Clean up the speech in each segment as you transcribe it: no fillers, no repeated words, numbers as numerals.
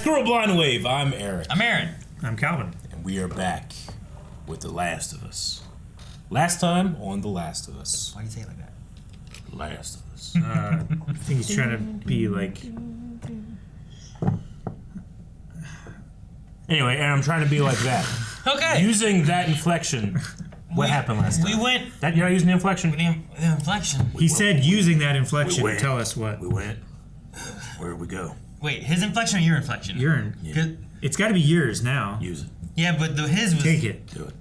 Squirrel Blind Wave. I'm Eric. I'm Aaron. I'm Calvin. And we are back with The Last of Us. Last time on The Last of Us. Why do you say it like that? Last of Us. I think he's trying to be like... Anyway, and I'm trying to be like that. Okay. Using that inflection. What happened last time? We went... That, you're not using the inflection? The inflection. He said using that inflection to tell us what. We went. Where'd we go? Wait, his inflection or your inflection? Urine. Yeah. It's got to be yours now. Use it. Yeah, but his was... Take it. Do it.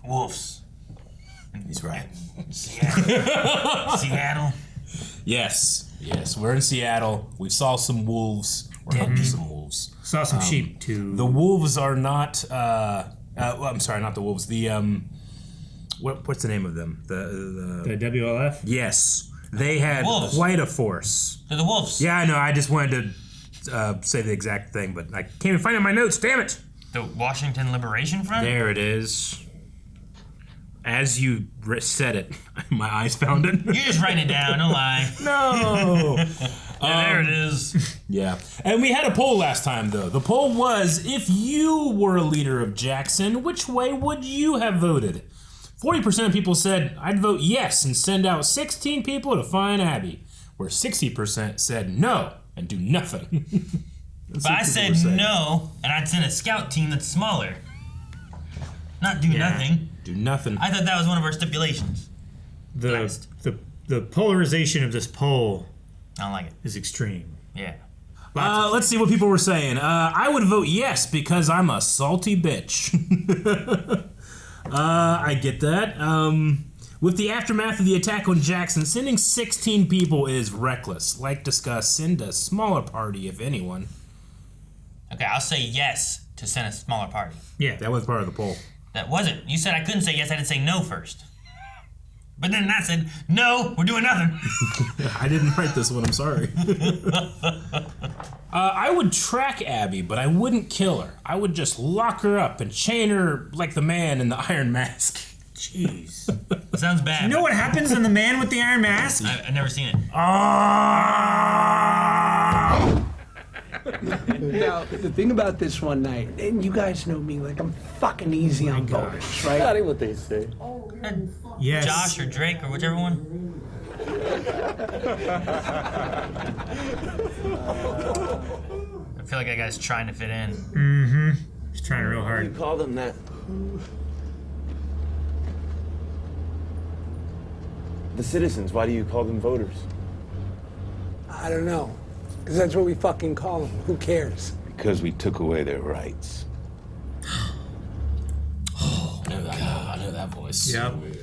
Wolves. He's right. Seattle. Yes. Yes, we're in Seattle. We saw some wolves. We're hunting some wolves. Saw some sheep too. The wolves are not. I'm sorry, not the wolves. The what's the name of them? The WLF? Yes, they had Wolves. quite a force. They're the wolves. Yeah, I know. I just wanted to say the exact thing, but I can't even find it in my notes. Damn it! The Washington Liberation Front? There it is. As you said it, my eyes found it. You're just writing it down, don't lie. No. There it is. Yeah. And we had a poll last time, though. The poll was, if you were a leader of Jackson, which way would you have voted? 40% of people said, I'd vote yes and send out 16 people to find Abby, where 60% said no and do nothing. But I said no, and I'd send a scout team that's smaller. Not do nothing. Do nothing. I thought that was one of our stipulations. The polarization of this poll I don't like it. is extreme. Yeah. Let's see what people were saying. I would vote yes because I'm a salty bitch. I get that. With the aftermath of the attack on Jackson, sending 16 people is reckless. Like discussed, send a smaller party if anyone. Okay, I'll say yes to send a smaller party. Yeah. That was part of the poll. That wasn't. You said I couldn't say yes, I didn't say no first. But then I said, no, we're doing nothing. I didn't write this one, I'm sorry. I would track Abby, but I wouldn't kill her. I would just lock her up and chain her like the man in the Iron Mask. Jeez. It sounds bad. You know what happens in The Man with the Iron Mask? I've never seen it. Now, the thing about this one night, and you guys know me, like I'm fucking easy on voters, right? That ain't what they say. Yes. Josh or Drake or whichever one. I feel like that guy's trying to fit in. Mm-hmm. He's trying real hard. You call them that. The citizens, why do you call them voters? I don't know. Because that's what we fucking call them. Who cares? Because we took away their rights. I know that voice. Yep. Is it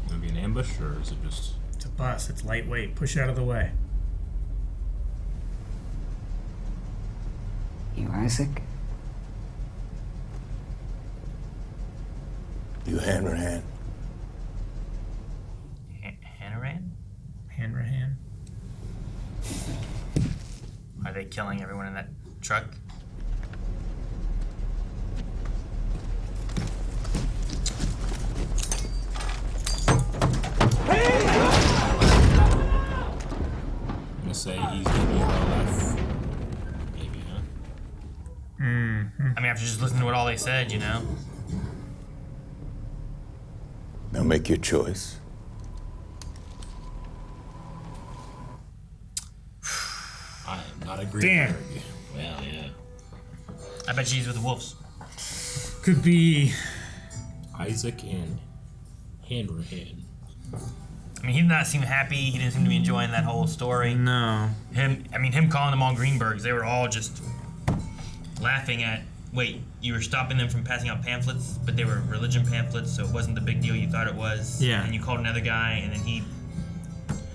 going to be an ambush, or is it just... It's a bus. It's lightweight. Push out of the way. You Isaac? You Hanrahan. Hanaran? Hanrahan. Are they killing everyone in that truck? I'm going to say he's going to be alive. Maybe, huh? Mm-hmm. I mean, after just listening to what all they said, you know? Now make your choice. I am not agreeing. Damn. Well, yeah. I bet she's with the wolves. Could be... Isaac and Hanrahan. I mean, he did not seem happy. He didn't seem to be enjoying that whole story. No. Him calling them all Greenbergs, they were all just laughing at, wait, you were stopping them from passing out pamphlets, but they were religion pamphlets, so it wasn't the big deal you thought it was. Yeah. And you called another guy, and then he...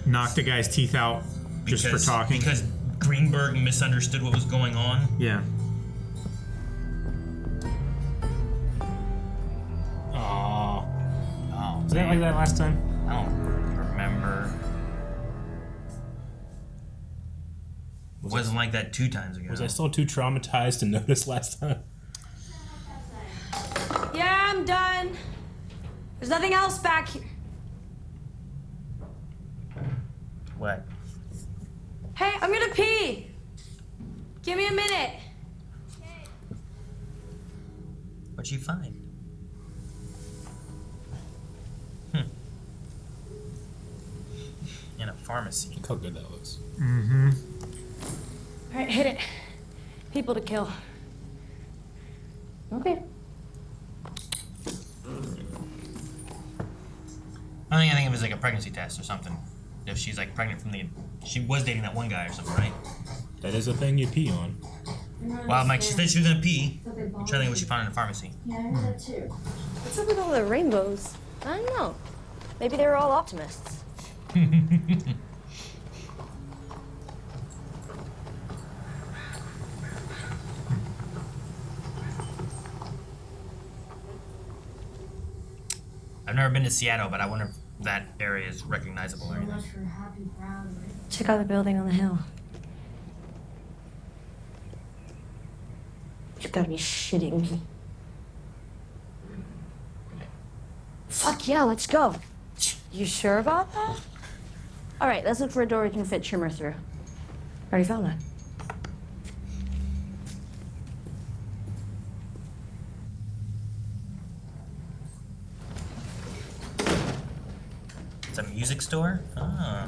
Knocked a guy's teeth out just for talking. Because Greenberg misunderstood what was going on. Yeah. Aww. Oh, Was that like that last time? I don't remember. Wasn't like that 2 times ago. Was I still too traumatized to notice last time? Yeah, I'm done. There's nothing else back here. What? Hey, I'm gonna pee. Give me a minute. What'd you find? In a pharmacy. Look how good that looks. Mm-hmm. All right, hit it. People to kill. Okay. I think it was like a pregnancy test or something. If she's like pregnant from she was dating that one guy or something, right? That is a thing you pee on. Well, Mike, she said she was gonna pee. I'm trying to think what she found in the pharmacy. Yeah, I heard that too. What's up with all the rainbows? I don't know. Maybe they were all optimists. I've never been to Seattle, but I wonder if that area is recognizable or anything. Check out the building on the hill. You've got to be shitting me. Fuck yeah, let's go. You sure about that? All right, let's look for a door we can fit Shimmer through. Already found one. It's a music store? Ah.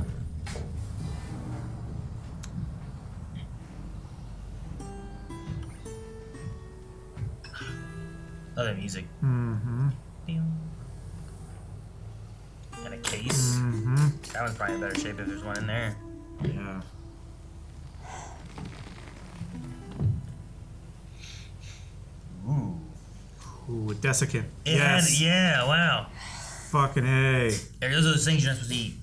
Other music. Mm-hmm. And a case. Mm-hmm. That one's probably in better shape if there's one in there. Yeah. Ooh. Ooh, a desiccant. Yes. Yeah, wow. Fucking A. Hey, those are the things you're not supposed to eat.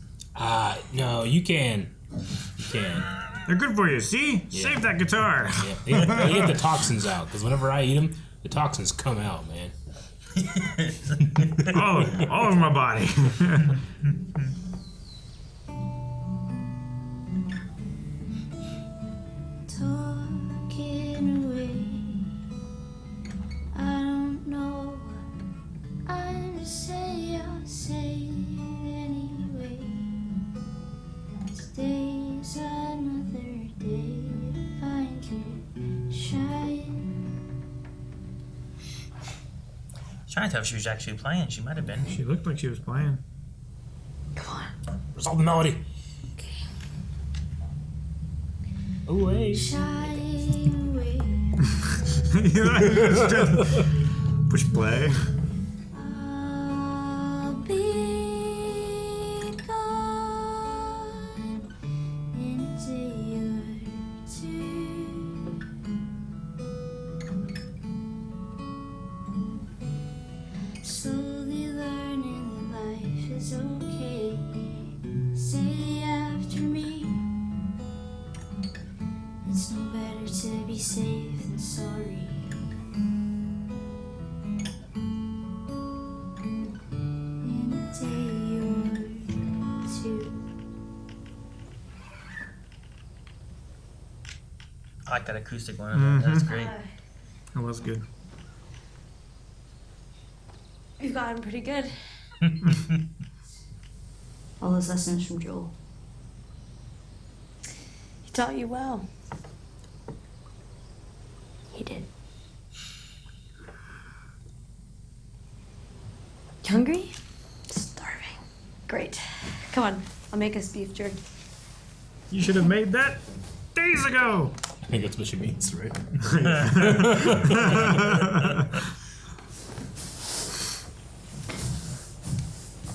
No, you can. You can. They're good for you, see? Yeah. Save that guitar. Yeah. They get the toxins out, because whenever I eat them, the toxins come out, man. all over my body. Talking away. I don't know what I'm to say. I'll say it anyway. Today's another day to find you shine. Trying to tell if she was actually playing. She might have been. She looked like she was playing. Come on. Where's all the melody? Oh, hey. Shine away. Push play. I'll be gone in a day or two. Slowly learning that life is okay. Say after me. It's no better to be safe than sorry. In a day or two. I like that acoustic one. That's great. That was good. You've gotten pretty good. All those lessons from Joel. He taught you well. He did. You hungry? Starving. Great. Come on, I'll make us beef jerky. You should have made that days ago. I think that's what she means, right?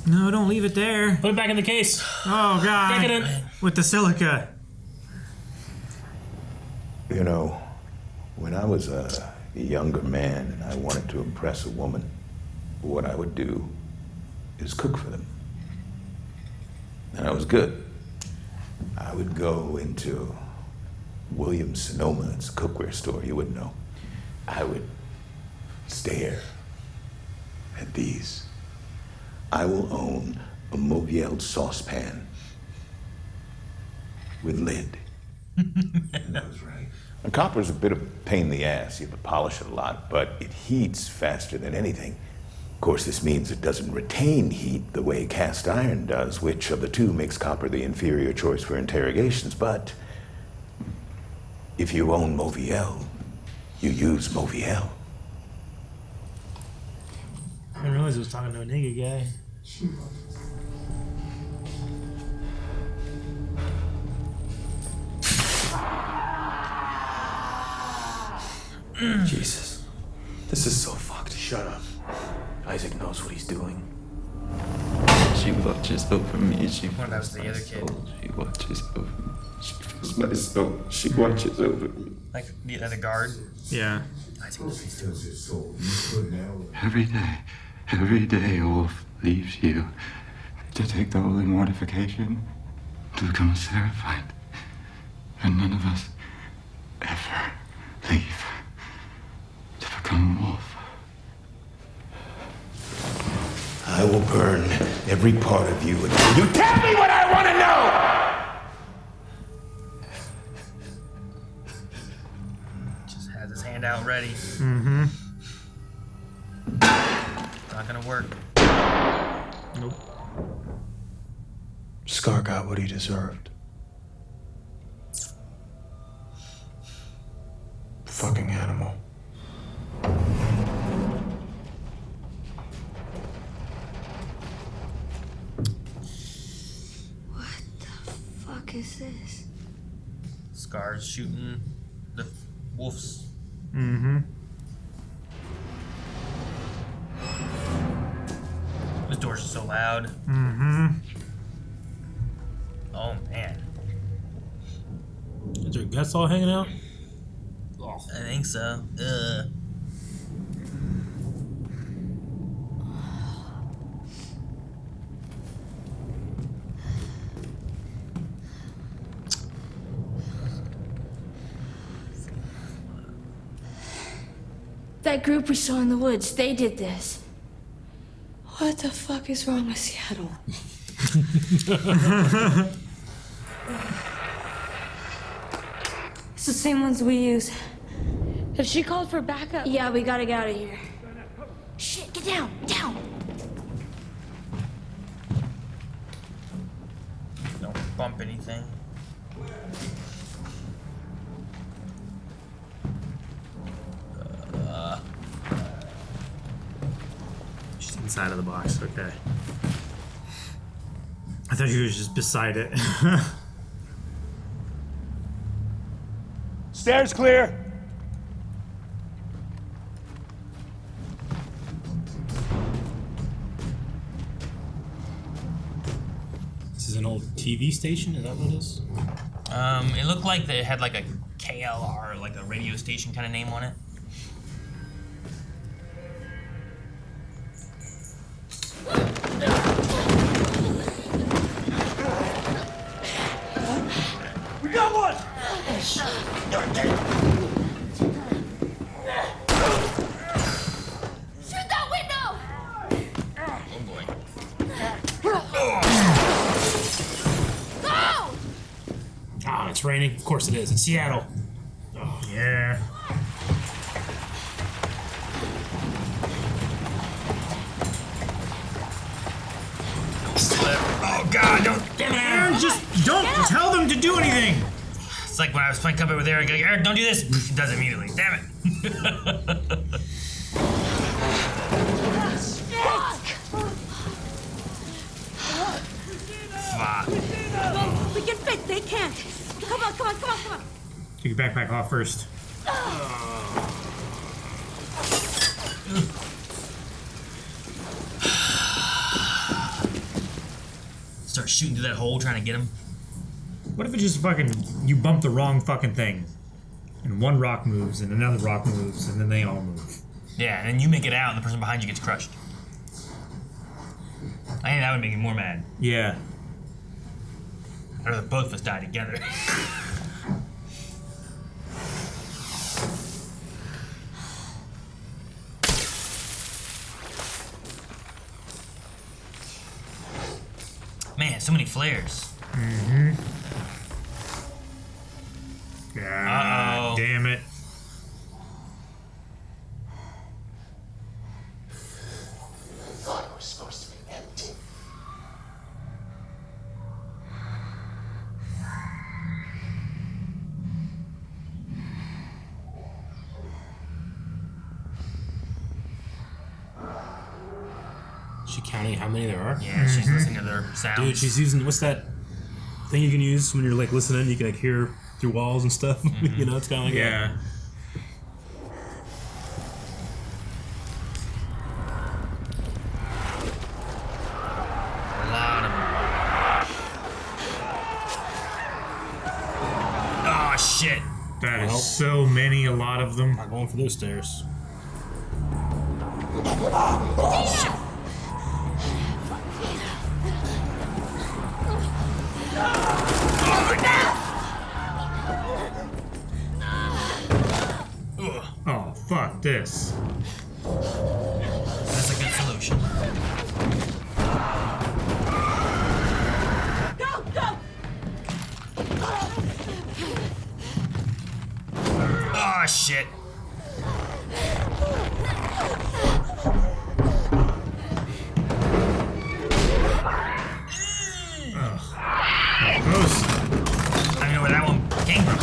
No, don't leave it there. Put it back in the case. Oh, God. Take it in. With the silica. You know, when I was a younger man and I wanted to impress a woman, what I would do is cook for them. And I was good. I would go into Williams-Sonoma, it's a cookware store, you wouldn't know. I would stare at these. I will own a Mauviel saucepan with lid. And that was right. And copper's a bit of a pain in the ass. You have to polish it a lot, but it heats faster than anything. Of course, this means it doesn't retain heat the way cast iron does, which of the two makes copper the inferior choice for interrogations. But if you own Moviel, you use Moviel. I didn't realize I was talking to a nigga guy. Jesus. This is so fucked. Shut up. Isaac knows what he's doing. She watches over me. She What about the other kid? She watches over me. She feels my soul. She watches over me. Like the other guard? Yeah. Isaac knows what he's doing. Every day, a wolf leaves you to take the holy mortification to become a seraphite. And none of us ever leave to become a wolf. I will burn every part of you until you tell me what I want to know! Just has his hand out ready. Mm-hmm. Not gonna work. Nope. Scar got what he deserved. Fucking animal. What the fuck is this? Scar's shooting the wolves. Mm-hmm. Those doors are so loud. Mm-hmm. Oh man. Is your guts all hanging out? I think so. Ugh. That group we saw in the woods, they did this. What the fuck is wrong with Seattle? It's the same ones we use. Have she called for backup? Yeah, we gotta get out of here. Shit, get down, down! Don't bump anything. She's inside of the box. Okay. I thought she was just beside it. Stairs clear. This is an old TV station? Is that what it is? It looked like they had like a KLR, like a radio station kind of name on it. We got one! Shoot that window! Oh boy. Go! Ah, it's raining. Of course it is. It's Seattle. Oh, Yeah. Oh god, don't. Aaron, just don't tell them to do anything. It's like when I was playing Cuphead with Eric. Like, Eric, don't do this. He does it immediately. Damn it. Fuck. We can fit, they can't. Come on, come on, come on, come on. Take your backpack off first. Start shooting through that hole, trying to get him. What if it just fucking you bump the wrong fucking thing, and one rock moves and another rock moves and then they all move? Yeah, and then you make it out, and the person behind you gets crushed. I think that would make me more mad. Yeah. I'd rather both of us die together. Man, so many flares. Mm-hmm. God Uh-oh. damn it. she counting how many there are? Yeah, she's listening to their sounds. Dude, she's using, what's that thing you can use when you're like listening? You can like hear through walls and stuff. You know, it's kind of like Yeah. A lot of them. Oh, shit. That is Well. so many, a lot of them. Not going for those stairs. Oh, fuck this. That's a good solution. Go, go! Oh, shit. Close. I don't know where that one came from.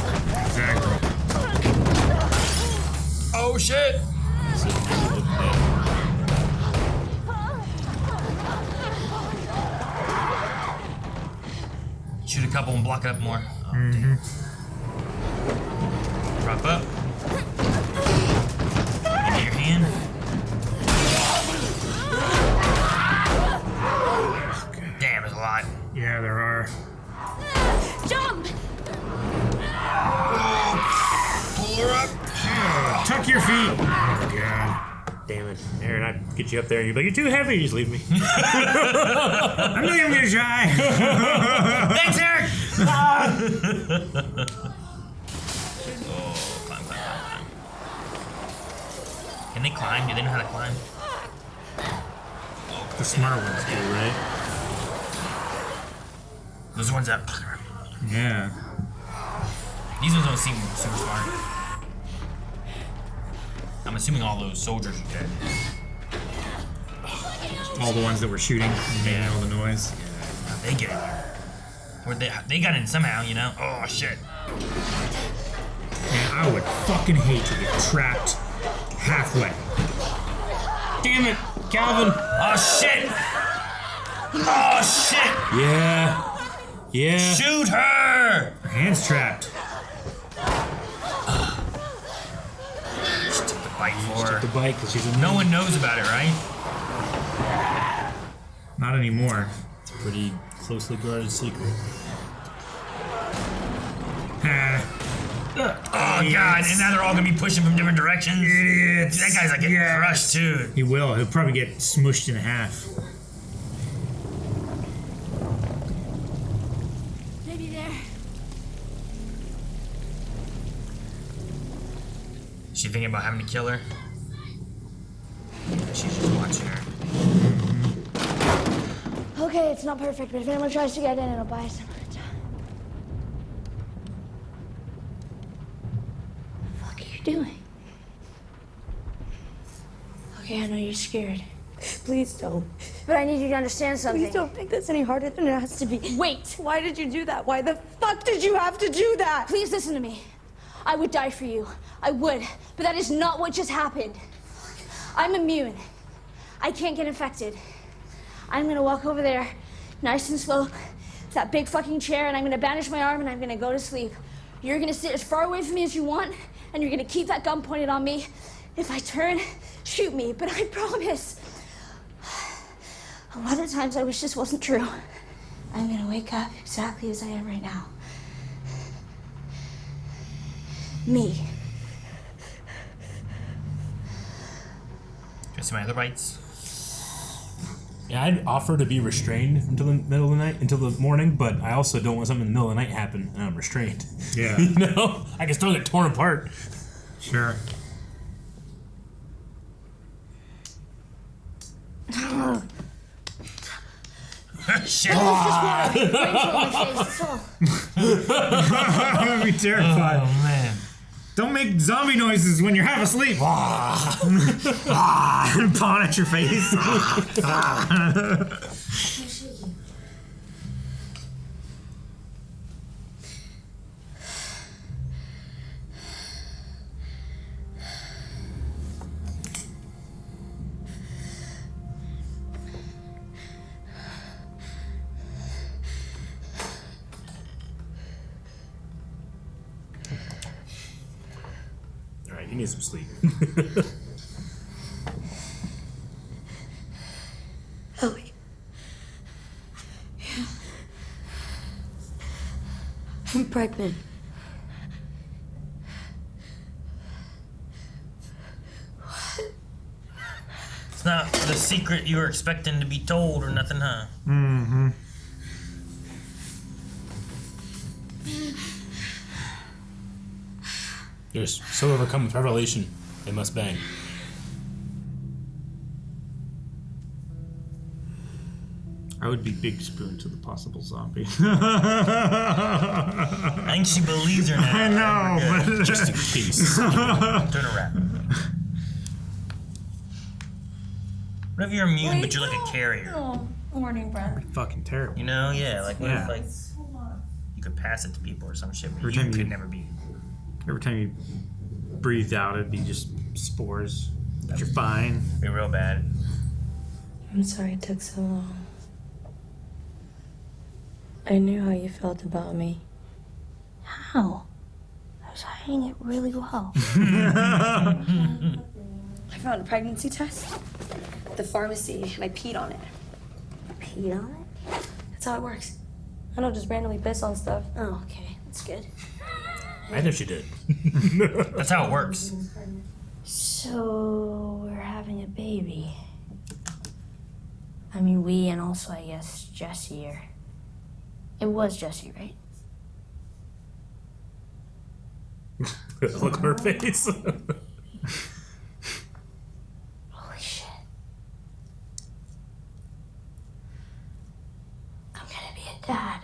Exactly. Oh, shit. Shoot a couple and block it up more. Oh, damn. Prop up. Into your hand. Damn, there's a lot. Yeah, there are. Jump! Pull her up. Tuck your feet. Oh, God. Damn it. Aaron, I'd get you up there and you'd be like, you're too heavy. You just leave me. I'm not even gonna try. Thanks, Eric! Climb. Can they climb? Do they know how to climb? The smart ones do, right? Those ones that... Yeah. These ones don't seem super smart. I'm assuming all those soldiers are dead. All the ones that were shooting and making all the noise. How'd they get in here? Or they got in somehow, you know? Oh, shit. Man, I would fucking hate to get trapped halfway. Damn it, Calvin. Oh, shit! Oh, shit! Yeah. Yeah. Shoot her! Her hand's trapped. Just took the bike for Took the her. bike because she's a No one knows about it, right? Not anymore. It's a pretty closely guarded secret. Oh, God, and now they're all gonna be pushing from different directions. Idiots. That guy's like getting crushed, too. He will. He'll probably get smushed in half. Maybe there. Is she thinking about having to kill her? She's just watching her. Okay, it's not perfect, but if anyone tries to get in, it'll buy some time. What the fuck are you doing? Okay, I know you're scared. Please don't. But I need you to understand something. Please don't make this any harder than it has to be. Wait! Why did you do that? Why the fuck did you have to do that? Please listen to me. I would die for you. I would. But that is not what just happened. I'm immune. I can't get infected. I'm gonna walk over there, nice and slow, to that big fucking chair, and I'm gonna bandage my arm and I'm gonna go to sleep. You're gonna sit as far away from me as you want, and you're gonna keep that gun pointed on me. If I turn, shoot me, but I promise. A lot of times I wish this wasn't true. I'm gonna wake up exactly as I am right now. Me. Got some other bites? Yeah, I'd offer to be restrained until the middle of the night, until the morning, but I also don't want something in the middle of the night happen and I'm restrained. Yeah. You know? I can still get torn apart. Sure. Shit. Just water. Rain's on my face, that's all. I'd be terrified. Oh, man. Don't make zombie noises when you're half asleep. Pawn at your face. He needs some sleep. Ellie. I'm pregnant. It's not the secret you were expecting to be told or nothing, huh? Mm-hmm. You're so overcome with revelation, they must bang. I would be Big Spoon to the possible zombie. I think she believes her now. I know, but Just in case. Turn around. What if you're immune, but you're like a carrier? Oh, morning breath. fucking terrible. You know, yeah. Like, what Yeah. if, like, you could pass it to people or some shit, but Every you time could you- never be. Every time you breathed out, it'd be just spores. But you're fine. Be real bad. I'm sorry it took so long. I knew how you felt about me. How? I was hiding it really well. I found a pregnancy test at the pharmacy and I peed on it. Peed on it? That's how it works. I don't just randomly piss on stuff. Oh, okay. That's good. I know she did. That's how it works. So we're having a baby. I mean, we and also, I guess, Jesse or... It was Jesse, right? Look at her face. Holy shit. I'm gonna be a dad.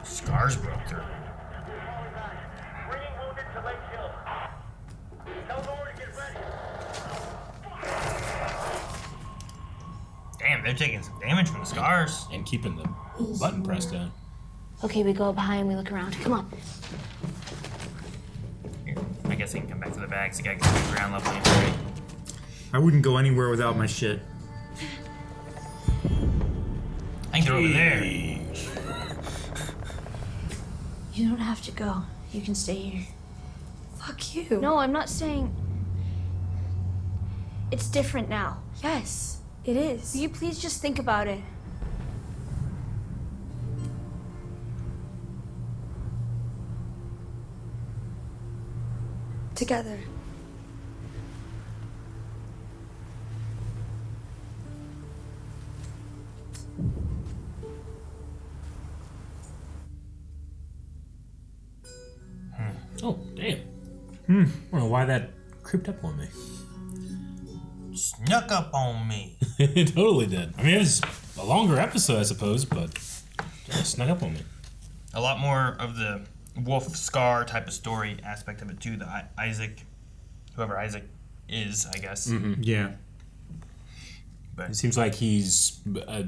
Scars broke through. Damn, they're taking some damage from the scars. And keeping the button pressed down. Okay, we go behind, we look around. Come on. Here, I guess they can come back to the bags. The guy can be ground level. Right? I wouldn't go anywhere without my shit. I can get over there. You don't have to go. You can stay here. Fuck you. No, I'm not saying... It's different now. Yes, it is. Will you please just think about it? Together. Oh, damn. I don't know why that creeped up on me. Snuck up on me. It totally did. I mean, it was a longer episode, I suppose, but it snuck up on me. A lot more of the wolf scar type of story aspect of it too. The Isaac, whoever Isaac is, I guess. Yeah. But It seems like he's, I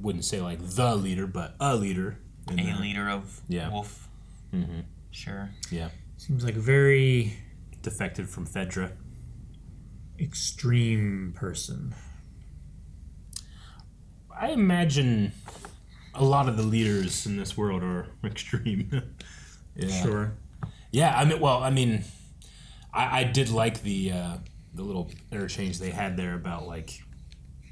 wouldn't say like the leader, but a leader. in a the- leader of Yeah. wolf. Mm-hmm. Sure. Yeah. Seems like a very Defected from Fedra. extreme person. I imagine a lot of the leaders in this world are extreme. Yeah. Sure. Yeah, I mean, I did like the little interchange they had there about like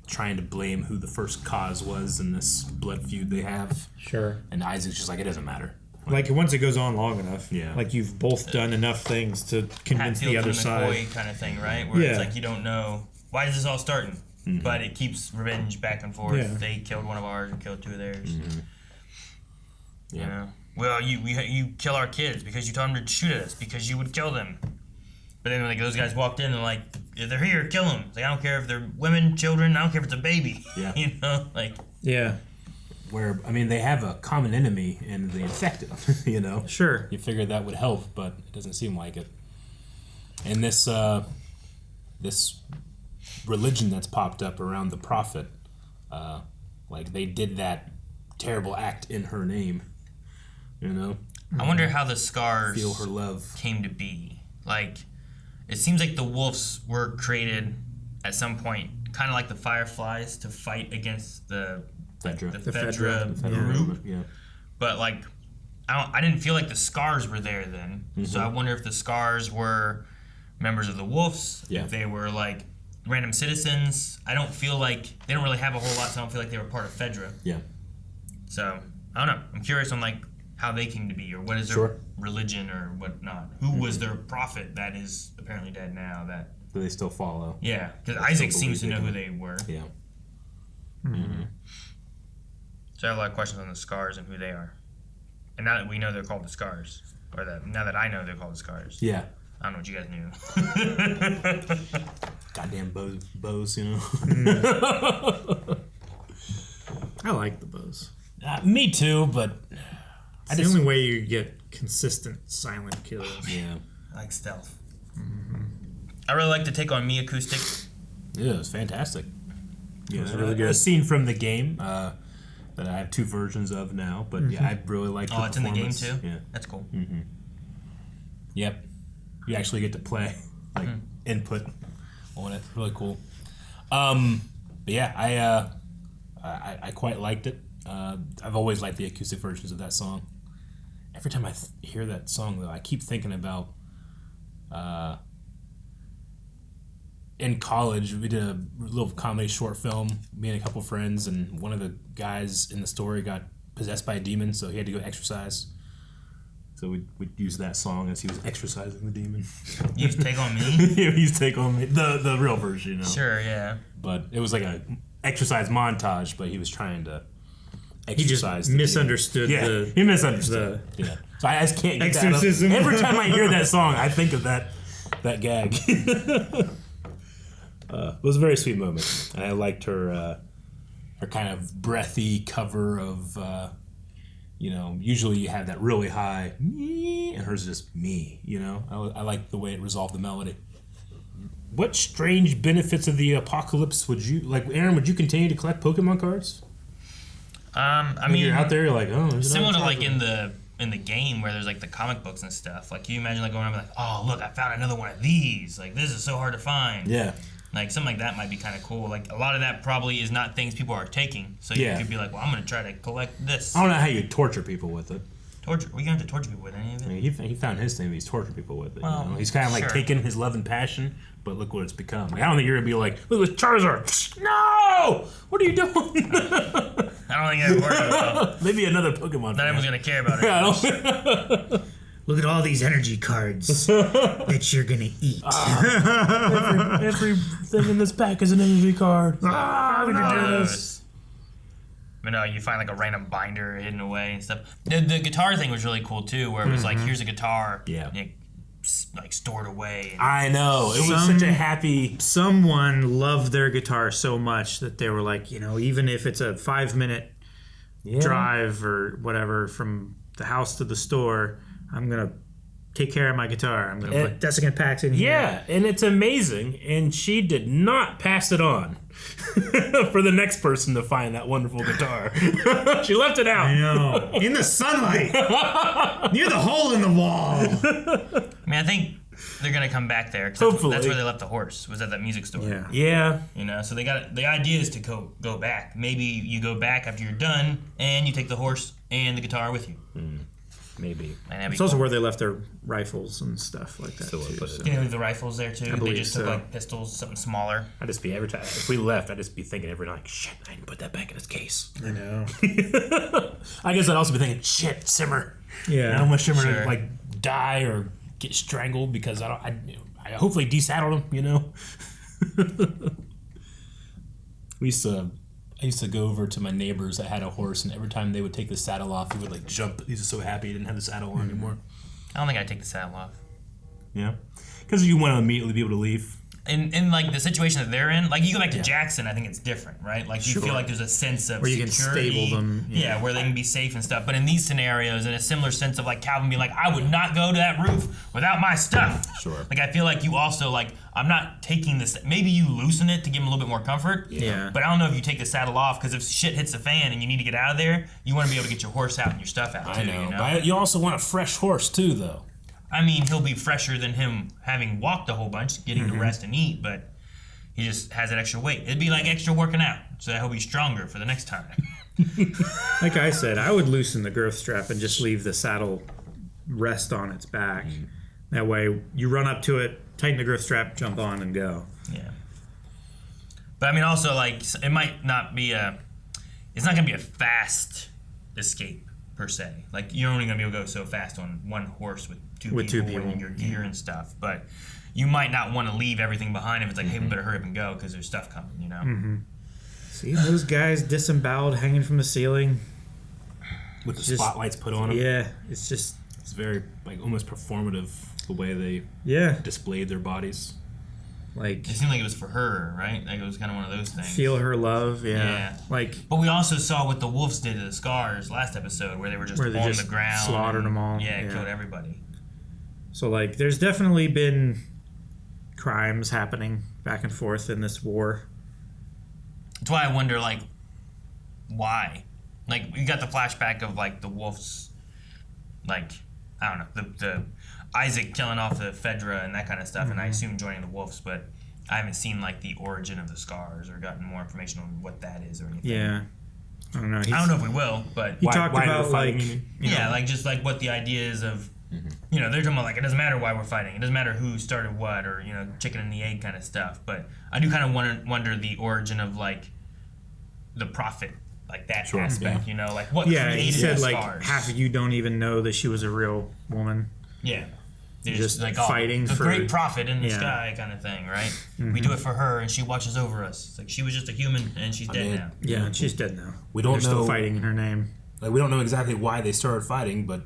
trying to blame who the first cause was in this blood feud they have. Sure. And Isaac's just like, it doesn't matter. Like once it goes on long enough, Yeah. like you've both done enough things to convince the other side. McCoy kind of thing, right? Where Yeah. it's like you don't know why is this all starting, but it keeps revenge back and forth. Yeah. They killed one of ours and killed two of theirs. Yeah. You know? Well, you kill our kids because you told them to shoot at us because you would kill them. But then like those guys walked in and like, if they're here, kill them. Like I don't care if they're women, children. I don't care if it's a baby. Yeah. You know, like Yeah. Where, I mean, they have a common enemy in the infected, you know? Sure. You figured that would help, but it doesn't seem like it. And this this religion that's popped up around the prophet, like they did that terrible act in her name, you know? I wonder how the scars Feel her love. came to be. Like, it seems like the wolves were created at some point, kind of like the fireflies, to fight against the Fedra. the Fedra. Fedra Yeah. group. Yeah. but like I didn't feel like the scars were there then. So I wonder if the scars were members of the Wolves, if they were like random citizens. I don't feel like they don't really have a whole lot, so I don't feel like they were part of Fedra. Yeah. So I don't know. I'm curious on like how they came to be, or what is their religion or whatnot. Who was their prophet that is apparently dead now? That Do they still follow? Yeah, because Isaac seems to know who they were. Yeah. So I have a lot of questions on the Scars and who they are. And now that we know they're called the Scars, or that now that I know they're called the Scars. Yeah. I don't know what you guys knew. Goddamn bows, you know. I like the bows. Me too, but It's the only way you get consistent silent kills. Yeah. I like stealth. I really like to take on me acoustic. Yeah, it was fantastic. Yeah, it was really good. A scene from the game that I have 2 versions of now, but yeah, I really like the it's in the game performance. too? Yeah. That's cool. Yep. You actually get to play, like, input on it. Really cool. But yeah, I quite liked it. I've always liked the acoustic versions of that song. Every time I hear that song, though, I keep thinking about in college, we did a little comedy short film, me and a couple friends, and one of the guys in the story got possessed by a demon, so he had to go exorcise. So we'd use that song as he was exorcising the demon. You used Take On Me? Yeah, he used Take On Me. The real version, you know. Sure, yeah. But it was like a exercise montage, but he was trying to He just exercise the misunderstood demon. the... Yeah, he misunderstood. Yeah. So I just can't get exorcism. that up. Every time I hear that song, I think of that gag. It was a very sweet moment. And I liked her kind of breathy cover of, usually you have that really high me, and hers is just me, you know? I like the way it resolved the melody. What strange benefits of the apocalypse would you, like, Aaron, would you continue to collect Pokemon cards? I mean, you're out there, you're like, oh, there's similar to another like in the game where there's like the comic books and stuff. Like, can you imagine like going around and be like, oh, look, I found another one of these. Like, this is so hard to find. Yeah. Like, something like that might be kind of cool. Like, a lot of that probably is not things people are taking. So you could be like, well, I'm going to try to collect this. I don't know how you torture people with it. Torture? Well, you don't have to torture people with any of it. I mean, he found his thing, but he's torturing people with it. Well, you know? He's kind of like sure. taking his love and passion, but look what it's become. Like, I don't think you're going to be like, look at Charizard. No! What are you doing? I don't think that works. Maybe another Pokemon. Not everyone's going to care about it. Look at all these energy cards that you're gonna eat. Everything in this pack is an energy card. But no, you find like a random binder hidden away and stuff. The guitar thing was really cool too, where it was like, here's a guitar, and like stored away. And I know, it was such a happy. Someone loved their guitar so much that they were like, even if it's a 5-minute drive or whatever from the house to the store, I'm gonna take care of my guitar. I'm gonna put desiccant packs in here. Yeah, and it's amazing. And she did not pass it on for the next person to find that wonderful guitar. She left it out. I know. In the sunlight, near the hole in the wall. I mean, I think they're gonna come back there. Hopefully, that's where they left the horse. Was at that music store. Yeah. So they got the idea is to go back. Maybe you go back after you're done, and you take the horse and the guitar with you. Maybe. It's also where they left their rifles and stuff like that, too. Can they leave the rifles there, too? They just took, like, pistols, something smaller. I'd just be, every time, if we left, I'd just be thinking every night, like, shit, I didn't put that back in his case. I know. I guess I'd also be thinking, shit, Shimmer. Yeah. I don't want Shimmer to, like, die or get strangled because I hopefully desaddled him, I used to go over to my neighbors that had a horse, and every time they would take the saddle off, he would like jump. He was so happy he didn't have the saddle on anymore. I don't think I'd take the saddle off. Yeah, because you want to immediately be able to leave. In like the situation that they're in, like you go back to Jackson, I think it's different, right? Like you feel like there's a sense of where you security, can stable them, where they can be safe and stuff. But in these scenarios, in a similar sense of like Calvin being like, I would not go to that roof without my stuff. Sure. Like I feel like you also like I'm not taking this. Maybe you loosen it to give him a little bit more comfort. Yeah. But I don't know if you take the saddle off because if shit hits the fan and you need to get out of there, you want to be able to get your horse out and your stuff out too. I know. You know? But you also want a fresh horse too, though. I mean, he'll be fresher than him having walked a whole bunch, getting to rest and eat, but he just has that extra weight. It'd be like extra working out, so that he'll be stronger for the next time. Like I said, I would loosen the girth strap and just leave the saddle rest on its back. That way, you run up to it, tighten the girth strap, jump on, and go. Yeah. But I mean, also, like, it might not be it's not going to be a fast escape, per se. Like, you're only going to be able to go so fast on one horse with two people and your gear and stuff. But you might not want to leave everything behind if it's like, hey, we better hurry up and go because there's stuff coming, you know? See those guys disemboweled hanging from the ceiling? With the spotlights put on them? Yeah, it's just... It's very, like, almost performative, the way they displayed their bodies. Like, it seemed like it was for her, right? Like, it was kind of one of those things. Feel her love, yeah. Like, but we also saw what the wolves did to the Scars last episode, where they were just on the ground, slaughtered them all. Yeah, killed everybody. So, like, there's definitely been crimes happening back and forth in this war. That's why I wonder, like, why? Like, we got the flashback of, like, the wolves, like, I don't know, the Isaac killing off the Fedra and that kind of stuff, and I assume joining the wolves, but I haven't seen, like, the origin of the Scars or gotten more information on what that is or anything. Yeah. I don't know. I don't know if we will, but... He talked about, like... like, just, like, what the idea is of... You know, they're talking about, like, it doesn't matter why we're fighting. It doesn't matter who started what or, you know, chicken and the egg kind of stuff. But I do kind of wonder the origin of, like, the prophet, like, that aspect, you know? Like, what created he said, the like, Scars? half of you don't even know that she was a real woman. Yeah. They're just like, fighting the for... great prophet in the sky kind of thing, right? We do it for her, and she watches over us. It's like, she was just a human, and she's dead now. Yeah, and she's dead now. We don't know... They're still fighting in her name. Like, we don't know exactly why they started fighting, but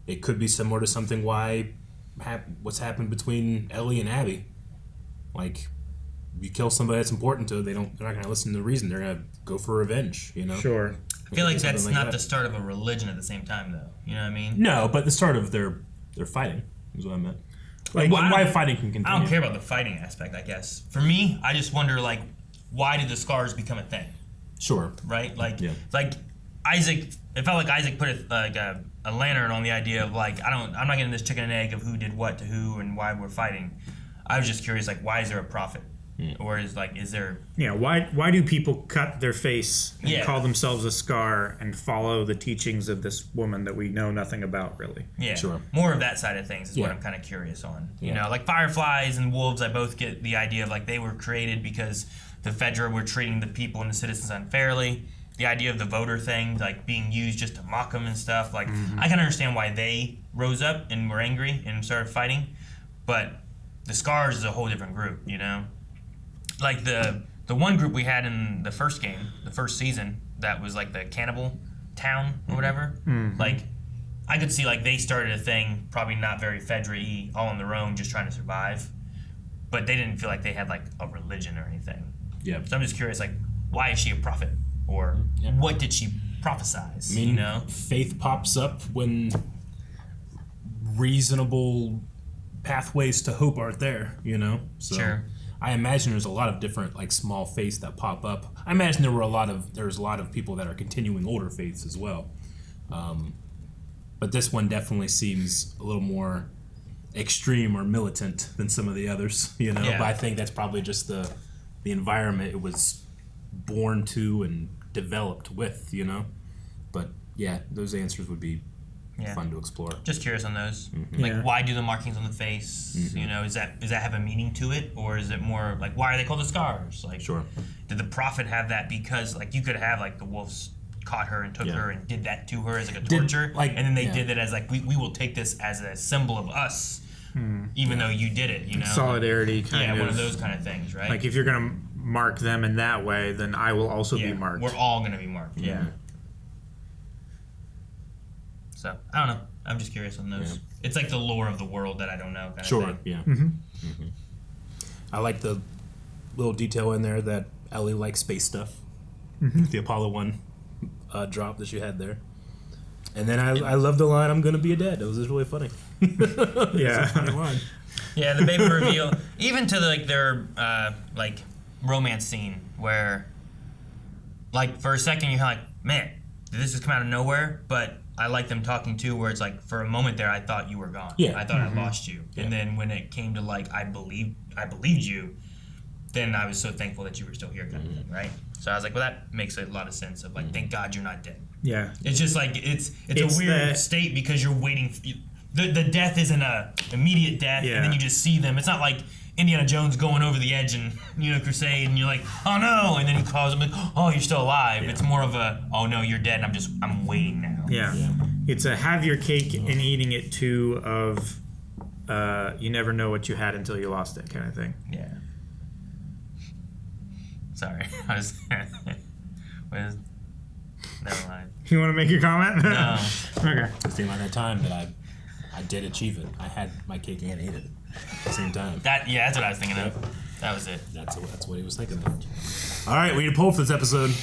it could be similar to something what's happened between Ellie and Abby. Like, you kill somebody that's important to them, they're not going to listen to the reason. They're going to go for revenge, you know? Sure. I feel like that's not the start of a religion at the same time, though. You know what I mean? No, but the start of their fighting is what I meant. Like, why fighting can continue. I don't care about the fighting aspect, I guess. For me, I just wonder, like, why did the Scars become a thing? Sure. Right? Like, like Isaac, it felt like Isaac put a lantern on the idea of, like, I'm not getting this chicken and egg of who did what to who and why we're fighting. I was just curious, like, why is there a prophet? Or is there... Yeah, why do people cut their face and call themselves a Scar and follow the teachings of this woman that we know nothing about, really? Yeah, sure. More of that side of things is what I'm kind of curious on. You know, like fireflies and wolves, I both get the idea of, like, they were created because the Fedra were treating the people and the citizens unfairly. The idea of the voter thing, like, being used just to mock them and stuff. Like, I can understand why they rose up and were angry and started fighting. But the Scars is a whole different group, you know? Like, the one group we had in the first game, the first season, that was, like, the cannibal town or whatever. Like, I could see, like, they started a thing, probably not very Fedra-y, all on their own, just trying to survive. But they didn't feel like they had, like, a religion or anything. Yeah. So I'm just curious, like, why is she a prophet? Or what did she prophesize, you know? Faith pops up when reasonable pathways to hope aren't there, you know? So sure. I imagine there's a lot of different, like, small faiths that pop up. I imagine there's a lot of people that are continuing older faiths as well. But this one definitely seems a little more extreme or militant than some of the others, you know? But I think that's probably just the environment it was born to and developed with, you know? But yeah, those answers would be fun to explore. Just curious on those. Like, why do the markings on the face? You know, does that have a meaning to it, or is it more like, why are they called the Scars? Like, did the prophet have that because, like, you could have, like, the wolves caught her and took her and did that to her as, like, a torture, and then they did it as, like, we will take this as a symbol of us, even though you did it, you know? Solidarity kind of. Yeah, one of those kind of things, right? Like, if you're going to mark them in that way, then I will also be marked. We're all going to be marked. Yeah. So, I don't know. I'm just curious on those. Yeah. It's like the lore of the world that I don't know. Kind of thing. Yeah. I like the little detail in there that Ellie likes space stuff. The Apollo 1 drop that you had there. And then I love the line, "I'm going to be a dad." It was just really funny. Yeah. It's a funny line. Yeah, the baby reveal. Even to, like, their, like, romance scene where, like, for a second you're like, man, did this just come out of nowhere? But I like them talking too, where it's like, for a moment there, I thought you were gone. I thought I lost you. And then when it came to, like, I believed you, then I was so thankful that you were still here, kind of thing, right? So I was like, well, that makes a lot of sense. Of like, thank God you're not dead. Yeah. It's just like it's a weird state because you're waiting. The death isn't a immediate death, and then you just see them. It's not like Indiana Jones going over the edge and crusade, and you're like, oh no, and then he calls him like, oh, you're still alive. It's more of a, oh no, you're dead, and I'm waiting now. Yeah. It's a have your cake and eating it too of you never know what you had until you lost it kind of thing. Yeah. Sorry, I was. Never mind. You want to make your comment? No. Okay. It's the amount of time that I did achieve it. I had my cake and ate it at the same time. That's what I was thinking of. That was it. That's what he was thinking of. All right, we need a poll for this episode.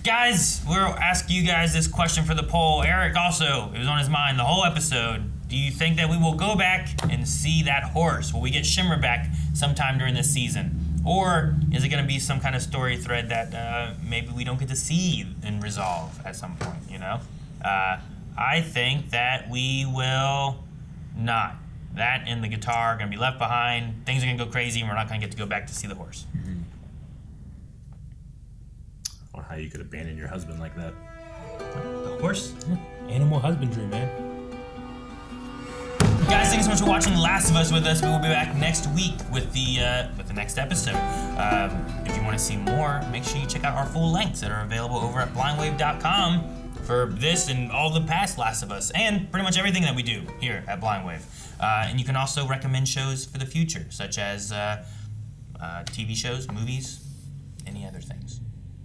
Guys, we'll ask you guys this question for the poll. Eric also, it was on his mind the whole episode. Do you think that we will go back and see that horse? Will we get Shimmer back sometime during this season? Or is it going to be some kind of story thread that maybe we don't get to see and resolve at some point, I think that we will not. That and the guitar are going to be left behind. Things are going to go crazy, and we're not going to get to go back to see the horse. Mm-hmm. Or how you could abandon your husband like that. The horse? Yeah. Animal husbandry, man. Guys, thank you so much for watching The Last of Us with us. We will be back next week with the next episode. If you want to see more, make sure you check out our full lengths that are available over at blindwave.com for this and all the past Last of Us, and pretty much everything that we do here at Blindwave. And you can also recommend shows for the future, such as TV shows, movies, any other things.